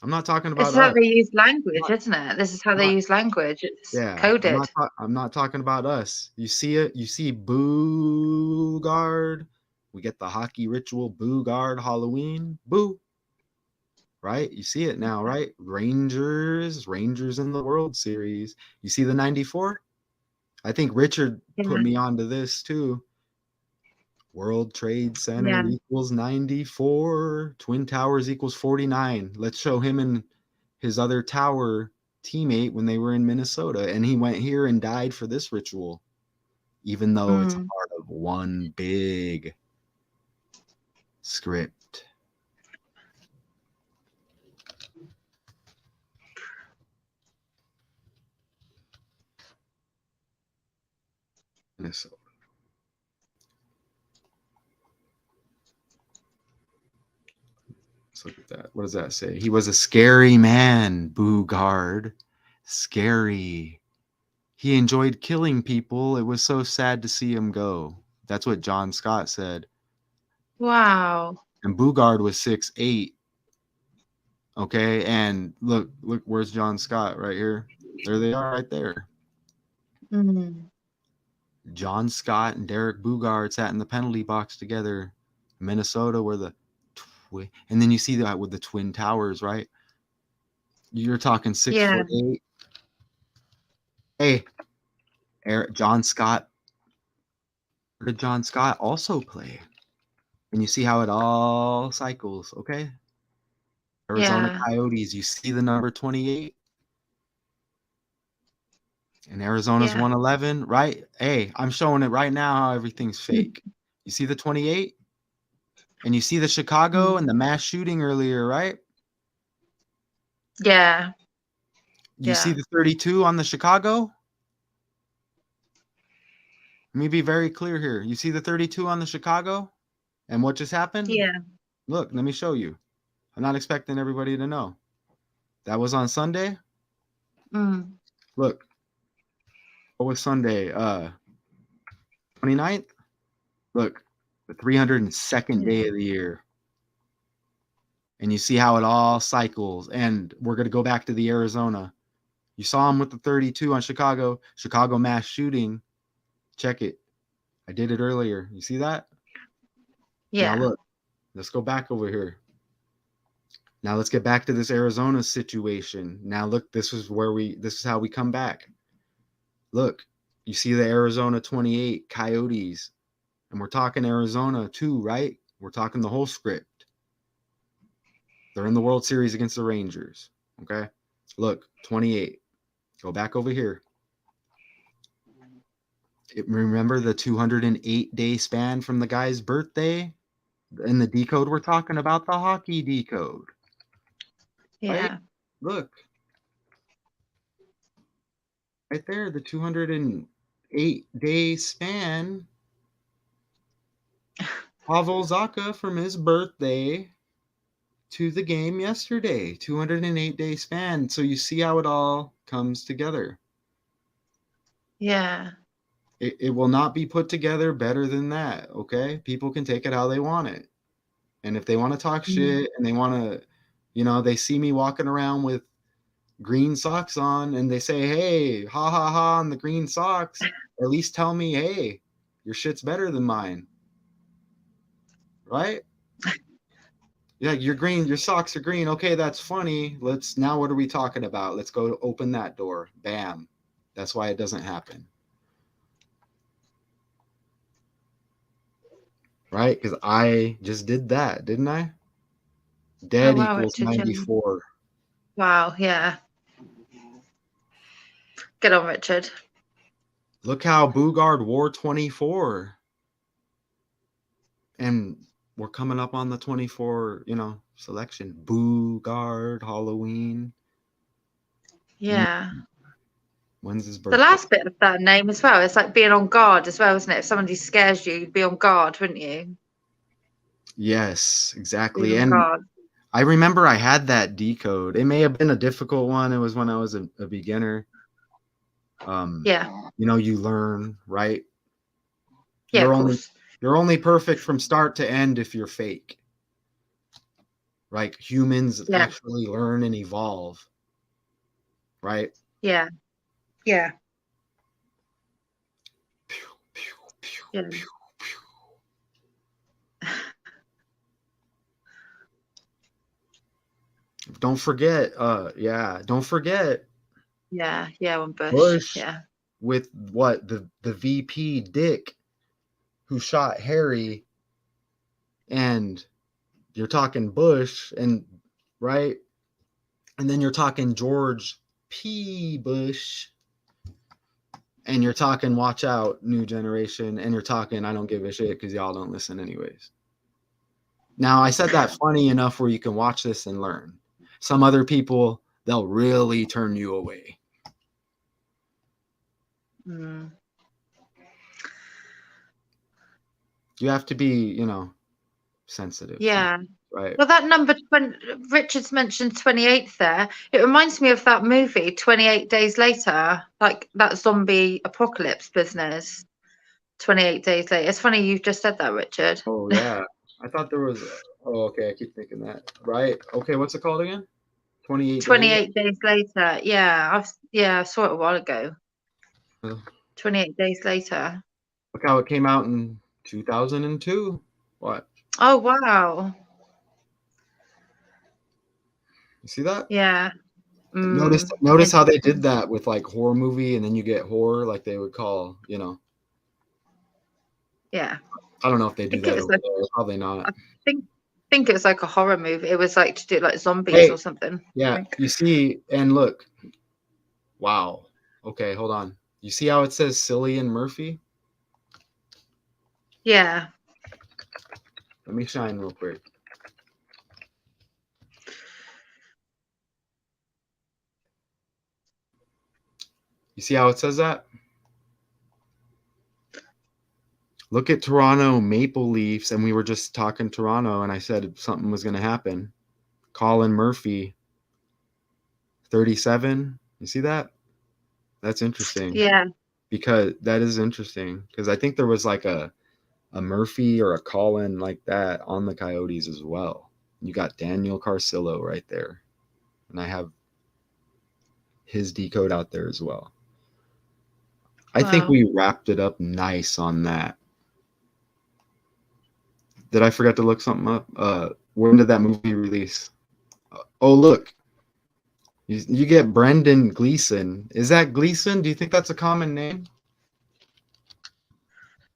I'm not talking This about is how us. they use language, isn't it? This is how they Not, use language. It's yeah, coded. I'm not talking about us. You see it? You see Boo-Guard? We get the hockey ritual Boo-Guard Halloween. Boo. Right? You see it now, right? Rangers in the World Series. You see the 94? I think Richard put Yeah. me onto this too. World Trade Center Yeah. equals 94. Twin Towers equals 49. Let's show him and his other tower teammate when they were in Minnesota. And he went here and died for this ritual, even though it's a part of one big script. Minnesota. Let's look at that. What does that say? He was a scary man, Bugard. Scary. He enjoyed killing people. It was so sad to see him go. That's what John Scott said. Wow. And Bugard was 6'8". Okay, and look, where's John Scott right here? There they are right there. John Scott and Derek Boogaard sat in the penalty box together. Minnesota were the and then you see that with the Twin Towers, right? You're talking six Yeah. foot eight. Hey, John Scott. Where did John Scott also play? And you see how it all cycles, okay? Arizona Yeah. Coyotes, you see the number 28? And Arizona's Yeah. 111, right? Hey, I'm showing it right now how everything's fake. You see the 28? And you see the Chicago and the mass shooting earlier, right? Yeah. You see Yeah. the 32 on the Chicago? Let me be very clear here. You see the 32 on the Chicago? And what just happened? Yeah. Look, let me show you. I'm not expecting everybody to know. That was on Sunday. Mm. Look, what was Sunday? 29th? Look, the 302nd Yeah. day of the year. And you see how it all cycles. And we're going to go back to the Arizona. You saw him with the 32 on Chicago. Chicago mass shooting. Check it. I did it earlier. You see that? Now Yeah. look, let's go back over here. Now let's get back to this Arizona situation. Now look, this is how we come back. Look, you see the Arizona 28 Coyotes. And we're talking Arizona too, right? We're talking the whole script. They're in the World Series against the Rangers. Okay. Look, 28. Go back over here. Remember the 208-day span from the guy's birthday? In the decode, we're talking about the hockey decode. Right? Yeah. Look. Right there, the 208-day span. Pavel Zacha from his birthday to the game yesterday. 208-day span. So you see how it all comes together. Yeah. It will not be put together better than that, okay? People can take it how they want it. And if they want to talk Mm. shit and they want to, they see me walking around with green socks on and they say, hey, ha ha ha on the green socks, at least tell me, hey, your shit's better than mine. Right? Yeah, you're green, your socks are green. Okay, that's funny. Now what are we talking about? Let's go open that door. Bam. That's why it doesn't happen. Right? Because I just did that, didn't I? Oh Dead wow, equals Richard. Yeah. 94. Wow. Yeah. Get on, Richard. Look how Boogaard wore 24. And we're coming up on the 24, selection. Boogaard, Halloween. Yeah. When's his The birthday? last bit of that name as well. It's like being on guard as well, isn't it? If somebody scares you, you'd be on guard, wouldn't you? Yes, Being exactly. on And guard. I remember I had that decode. It may have been a difficult one. It was when I was a beginner. Yeah. You learn, right? Yeah, of You're only course. you're only perfect from start to end if you're fake. Right? Humans Yeah. actually learn and evolve. Right? Yeah. Yeah. Yeah. Don't forget, don't forget Yeah. Yeah. On Bush. Bush Yeah. with what the VP Dick who shot Harry, and you're talking Bush and right, and then you're talking George P. Bush, and you're talking watch out new generation, and you're talking I don't give a shit because y'all don't listen anyways. Now I said that funny enough where you can watch this and learn. Some other people they'll really turn you away. Mm. You have to be, sensitive, Yeah. right? Well, that number 20, Richard's mentioned 28th there. It reminds me of that movie, 28 Days Later, like that zombie apocalypse business. 28 Days Later. It's funny you've just said that, Richard. Oh yeah, I thought there was. Oh, okay, I keep thinking that. Right? Okay, what's it called again? 28 days. 28 Days Later. Yeah, I saw it a while ago. 28 Days Later. Look how it came out in 2002. What? Oh wow. You see that? Yeah. Notice how they did Interesting. that with like horror movie, and then you get horror like they would call, Yeah. I don't know if they I do think it that was over like there. Probably not. I think think it was like a horror movie. It was like to do like zombies or Hey, something. I yeah, think. you see, and look, wow. Okay, hold on. You see how it says Cillian Murphy? Yeah. Let me shine real quick. You see how it says that? Look at Toronto Maple Leafs, and we were just talking Toronto, and I said something was going to happen. Colin Murphy, 37. You see that? That's interesting Yeah. because that is interesting because I think there was like a Murphy or a Colin like that on the Coyotes as well. You got Daniel Carcillo right there, and I have his decode out there as well. I think Wow. we wrapped it up nice on that. Did I forget to look something up? When did that movie release? Oh, look, you get Brendan Gleeson. Is that Gleeson? Do you think that's a common name?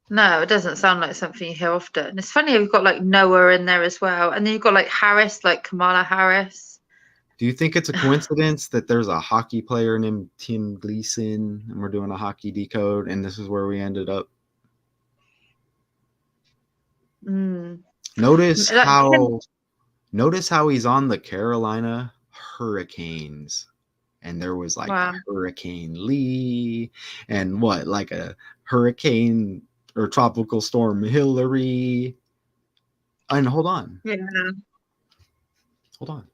No, it doesn't sound like something you hear often. It's funny you've got like Noah in there as well, and then you've got like Harris, like Kamala Harris. Do you think it's a coincidence that there's a hockey player named Tim Gleeson and we're doing a hockey decode and this is where we ended up? Mm. Notice Like Tim. how notice how he's on the Carolina Hurricanes. And there was like a Wow. Hurricane Lee and what, like a hurricane or tropical storm Hillary. And hold on. Yeah. Hold on.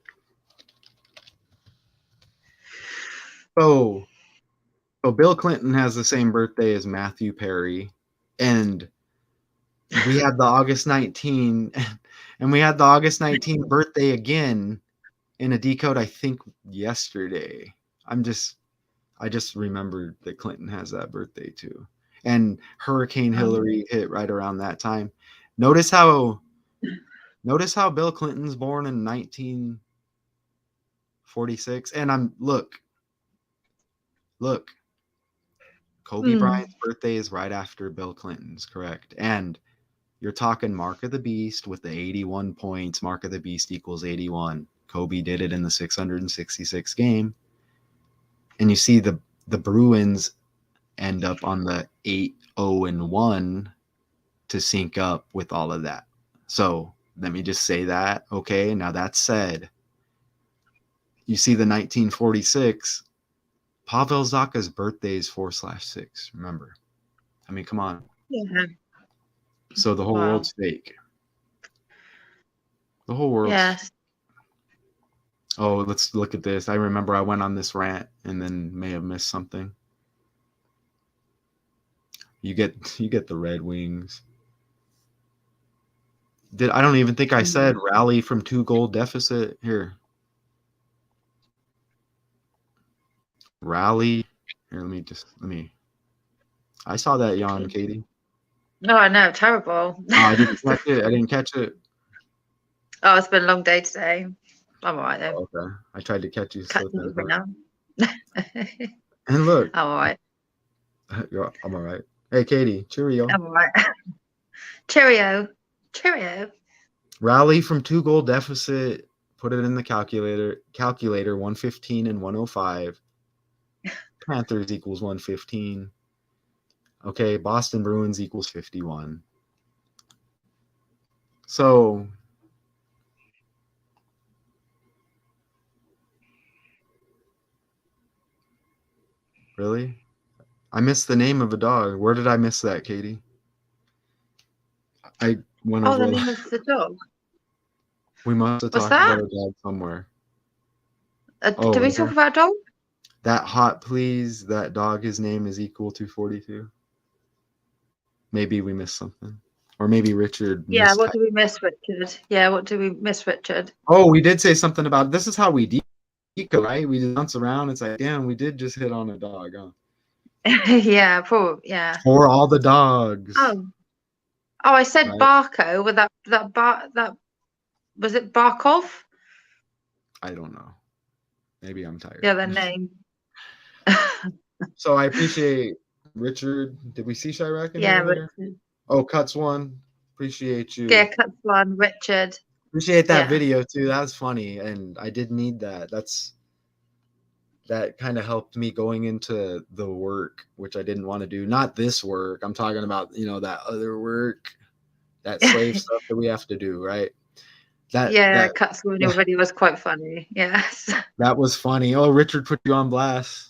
So Bill Clinton has the same birthday as Matthew Perry. And we had the August 19 and we had the August 19 birthday again in a decode I think yesterday. I just remembered that Clinton has that birthday too. And Hurricane Hillary hit right around that time. Notice how Bill Clinton's born in 1946 and look, Kobe Mm. Bryant's birthday is right after Bill Clinton's, correct? And you're talking Mark of the Beast with the 81 points. Mark of the Beast equals 81. Kobe did it in the 666 game. And you see the Bruins end up on the 8-0-1 to sync up with all of that. So let me just say that. Okay, now that said, you see the 1946, Pavel Zacha's birthday is 4/6. Remember, I mean, come on. Yeah. So the whole Wow. world's fake. The whole world's. Yes. Oh, let's look at this. I remember I went on this rant and then may have missed something. You get the Red Wings. I don't even think I said rally from 2-goal deficit here. Rally. Here, let me. I saw that yawn, Katie. No, I know, terrible. Oh, I didn't catch it. I didn't catch it. Oh, it's been a long day today. I'm all right though. Oh, okay. I tried to catch you Catch slipping. you every now. And look, I'm all right. I'm all right. Hey, Katie, cheerio. I'm all right. Cheerio. Cheerio. Rally from 2-goal deficit. Put it in the calculator. 115 and 105. Panthers equals 115. Okay, Boston Bruins equals 51. So really? I missed the name of a dog. Where did I miss that, Katie? I went Oh, the over. name of the dog. We must have What's talked that? about a dog somewhere. Did we Oh, talk about a dog? that hot please, that dog, his name is equal to 42. Maybe we missed something. Or maybe Richard Yeah, what mistyped. did we miss, Richard? Yeah, what did we miss, Richard? Oh, we did say something about this is how we decode, right? We just bounce around. It's like, damn, we did just hit on a dog, huh? Yeah, probably. Yeah. For all the dogs. Oh, I said Right? Barco with that was it Barkov? I don't know. Maybe I'm tired. Yeah, their name. So I appreciate Richard. Did we see Chirac in here Yeah, earlier? Richard. Oh, Cuts one. Appreciate you. Yeah, cuts one, Richard. Appreciate that Yeah. video too. That was funny, and I did need that. That kind of helped me going into the work, which I didn't want to do. Not this work. I'm talking about, that other work, that slave stuff that we have to do, right? Yeah, cuts one already was quite funny. Yes. That was funny. Oh, Richard put you on blast.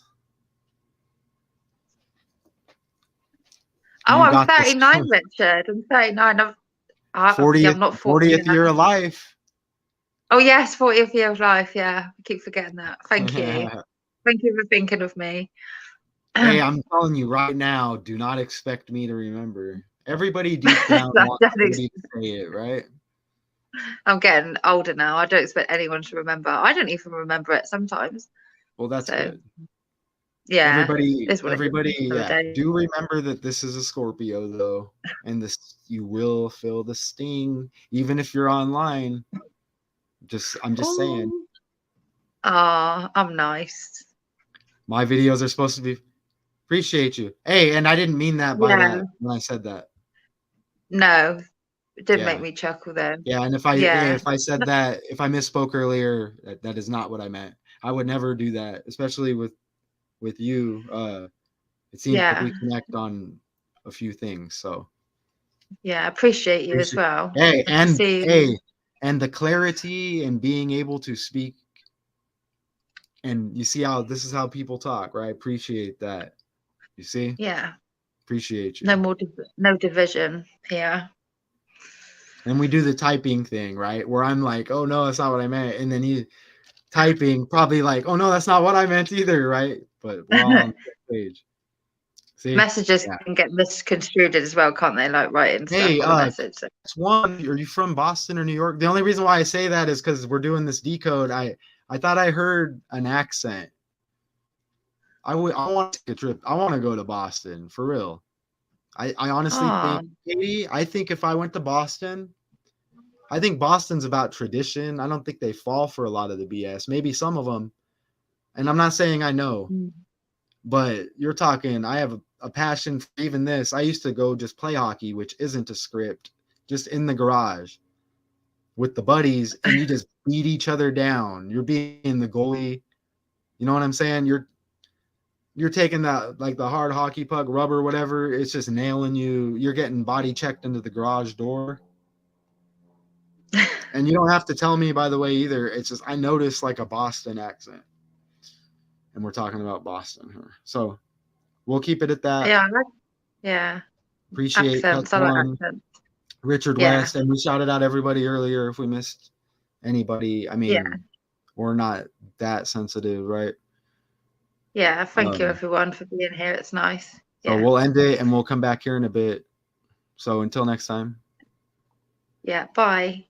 Oh, You I'm got this. 39, Richard. I'm 39. I'm not 40 40th year of life. Oh, yes, 40th year of life. Yeah, I keep forgetting that. Thank you. Thank you for thinking of me. Hey, I'm telling you right now, do not expect me to remember. Everybody deep down wants somebody to say it, right? I'm getting older now. I don't expect anyone to remember. I don't even remember it sometimes. Well, that's good. Yeah. Everybody, yeah. Do remember that this is a Scorpio, though, and you will feel the sting, even if you're online. I'm just saying. Oh, I'm nice. My videos are supposed to be. Appreciate you. Hey, and I didn't mean that by that when I said that. No, it did make me chuckle then. Yeah, and if I said that, if I misspoke earlier, that is not what I meant. I would never do that, especially with you. It seems like we connect on a few things. So yeah, I appreciate you as well. Hey, and the clarity and being able to speak, and you see how this is how people talk, right? Appreciate that. You see? Yeah. Appreciate you. No division here. And we do the typing thing, right? Where I'm like, oh no, that's not what I meant. And then you typing probably like, oh no, that's not what I meant either, right? But we're all on the same page. See? Messages can get misconstrued as well, can't they? Like writing stuff on a message. So. Are you from Boston or New York? The only reason why I say that is because we're doing this decode. I thought I heard an accent. I want to take a trip. I want to go to Boston for real. I honestly think, Katie, I think if I went to Boston, I think Boston's about tradition. I don't think they fall for a lot of the BS. Maybe some of them. And I'm not saying I know, but you're talking, I have a passion for even this. I used to go just play hockey, which isn't a script, just in the garage with the buddies, and you just beat each other down. You're being the goalie. You know what I'm saying? You're taking that, like the hard hockey puck, rubber, whatever. It's just nailing you. You're getting body checked into the garage door. And you don't have to tell me, by the way, either. It's just I noticed like a Boston accent. And we're talking about Boston here. So we'll keep it at that. Yeah. Appreciate one, Richard West. And we shouted out everybody earlier if we missed anybody. I mean, we're not that sensitive, right? Yeah, thank you everyone for being here. It's nice. So we'll end it and we'll come back here in a bit. So until next time. Yeah, bye.